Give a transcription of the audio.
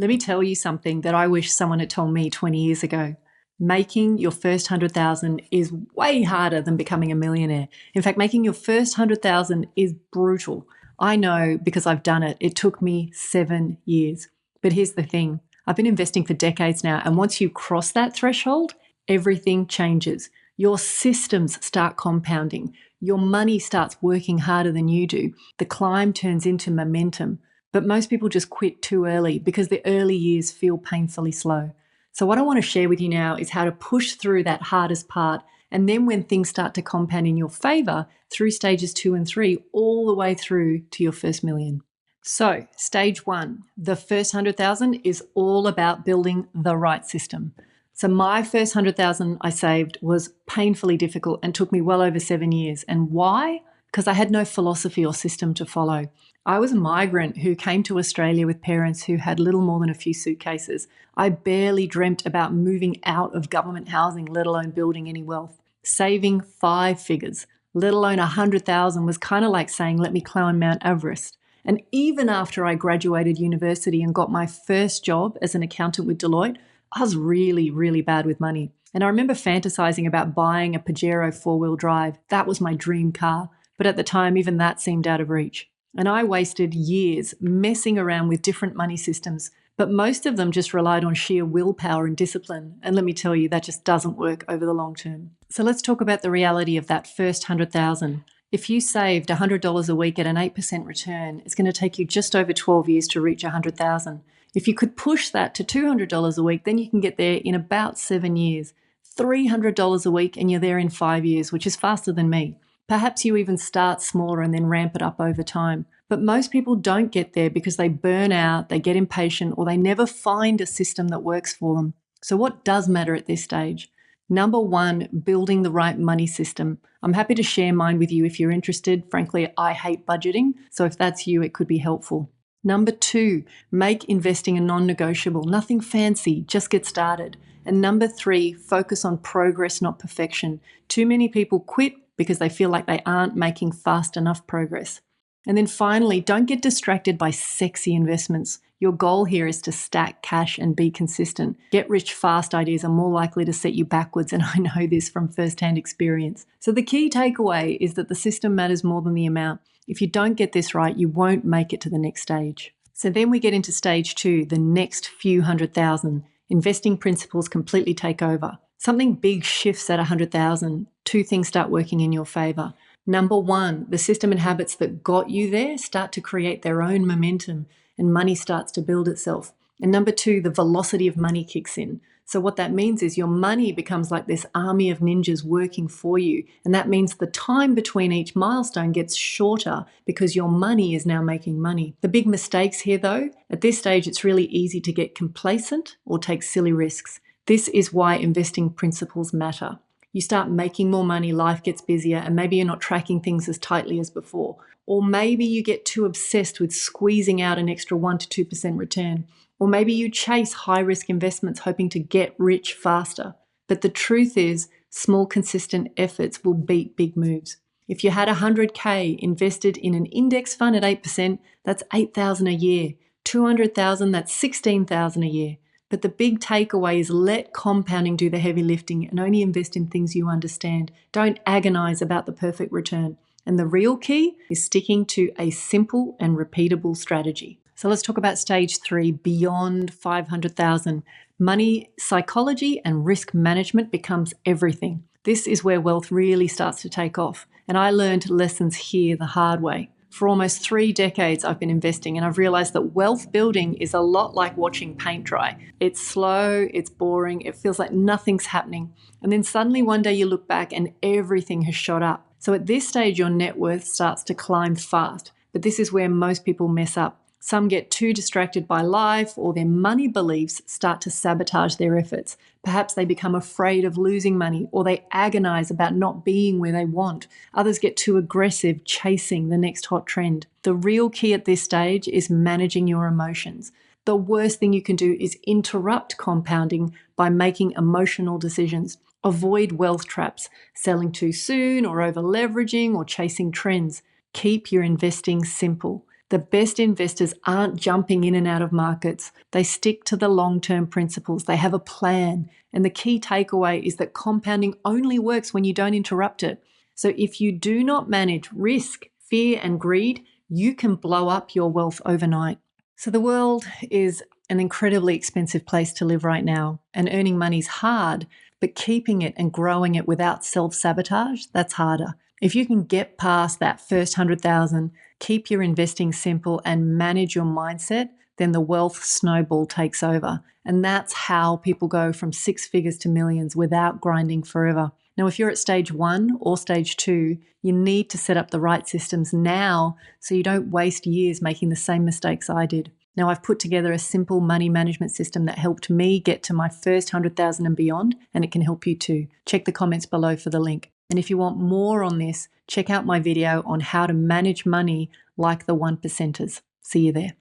Let me tell you something that I wish someone had told me 20 years ago. Making your first 100,000 is way harder than becoming a millionaire. In fact, making your first 100,000 is brutal. I know because I've done it. It took me 7 years. But here's the thing. I've been investing for decades now, and once you cross that threshold, everything changes. Your systems start compounding. Your money starts working harder than you do. The climb turns into momentum. But most people just quit too early because the early years feel painfully slow. So, what I want to share with you now is how to push through that hardest part. And then, when things start to compound in your favor, through stages 2 and 3, all the way through to your first million. So, stage 1, the first 100,000 is all about building the right system. So, my first 100,000 I saved was painfully difficult and took me well over 7 years. And why? Because I had no philosophy or system to follow. I was a migrant who came to Australia with parents who had little more than a few suitcases. I barely dreamt about moving out of government housing, let alone building any wealth. Saving 5 figures, let alone 100,000, was kind of like saying, let me climb Mount Everest. And even after I graduated university and got my first job as an accountant with Deloitte, I was really, really bad with money. And I remember fantasizing about buying a Pajero 4-wheel drive. That was my dream car. But at the time, even that seemed out of reach. And I wasted years messing around with different money systems, but most of them just relied on sheer willpower and discipline. And let me tell you, that just doesn't work over the long term. So let's talk about the reality of that first 100,000. If you saved $100 a week at an 8% return, it's going to take you just over 12 years to reach 100,000. If you could push that to $200 a week, then you can get there in about 7 years. $300 a week and you're there in 5 years, which is faster than me. Perhaps you even start smaller and then ramp it up over time. But most people don't get there because they burn out, they get impatient, or they never find a system that works for them. So what does matter at this stage? Number 1, building the right money system. I'm happy to share mine with you if you're interested. Frankly, I hate budgeting, so if that's you, it could be helpful. Number 2, make investing a non-negotiable. Nothing fancy, just get started. And number 3, focus on progress, not perfection. Too many people quit because they feel like they aren't making fast enough progress. And then finally, don't get distracted by sexy investments. Your goal here is to stack cash and be consistent. Get rich fast ideas are more likely to set you backwards, and I know this from firsthand experience. So the key takeaway is that the system matters more than the amount. If you don't get this right, you won't make it to the next stage. So then we get into stage 2, the next few 100,000. Investing principles completely take over. Something big shifts at 100,000. 2 things start working in your favor. Number 1, the system and habits that got you there start to create their own momentum and money starts to build itself. And number 2, the velocity of money kicks in. So what that means is your money becomes like this army of ninjas working for you. And that means the time between each milestone gets shorter because your money is now making money. The big mistakes here though, at this stage, it's really easy to get complacent or take silly risks. This is why investing principles matter. You start making more money, life gets busier, and maybe you're not tracking things as tightly as before. Or maybe you get too obsessed with squeezing out an extra 1 to 2% return. Or maybe you chase high-risk investments hoping to get rich faster. But the truth is, small, consistent efforts will beat big moves. If you had 100K invested in an index fund at 8%, that's 8,000 a year. 200,000, that's 16,000 a year. But the big takeaway is let compounding do the heavy lifting and only invest in things you understand. Don't agonize about the perfect return. And the real key is sticking to a simple and repeatable strategy. So let's talk about stage 3, beyond 500,000. Money psychology and risk management becomes everything. This is where wealth really starts to take off. And I learned lessons here the hard way. For almost 3 decades, I've been investing, and I've realized that wealth building is a lot like watching paint dry. It's slow, it's boring, it feels like nothing's happening. And then suddenly one day you look back and everything has shot up. So at this stage, your net worth starts to climb fast. But this is where most people mess up. Some get too distracted by life, or their money beliefs start to sabotage their efforts. Perhaps they become afraid of losing money, or they agonize about not being where they want. Others get too aggressive, chasing the next hot trend. The real key at this stage is managing your emotions. The worst thing you can do is interrupt compounding by making emotional decisions. Avoid wealth traps, selling too soon, or over leveraging, or chasing trends. Keep your investing simple. The best investors aren't jumping in and out of markets. They stick to the long-term principles. They have a plan. And the key takeaway is that compounding only works when you don't interrupt it. So if you do not manage risk, fear, and greed, you can blow up your wealth overnight. So the world is an incredibly expensive place to live right now, and earning money's hard, but keeping it and growing it without self-sabotage, that's harder. If you can get past that first 100,000, keep your investing simple and manage your mindset, then the wealth snowball takes over. And that's how people go from six figures to millions without grinding forever. Now, if you're at stage 1 or stage 2, you need to set up the right systems now so you don't waste years making the same mistakes I did. Now, I've put together a simple money management system that helped me get to my first 100,000 and beyond, and it can help you too. Check the comments below for the link. And if you want more on this, check out my video on how to manage money like the 1%ers. See you there.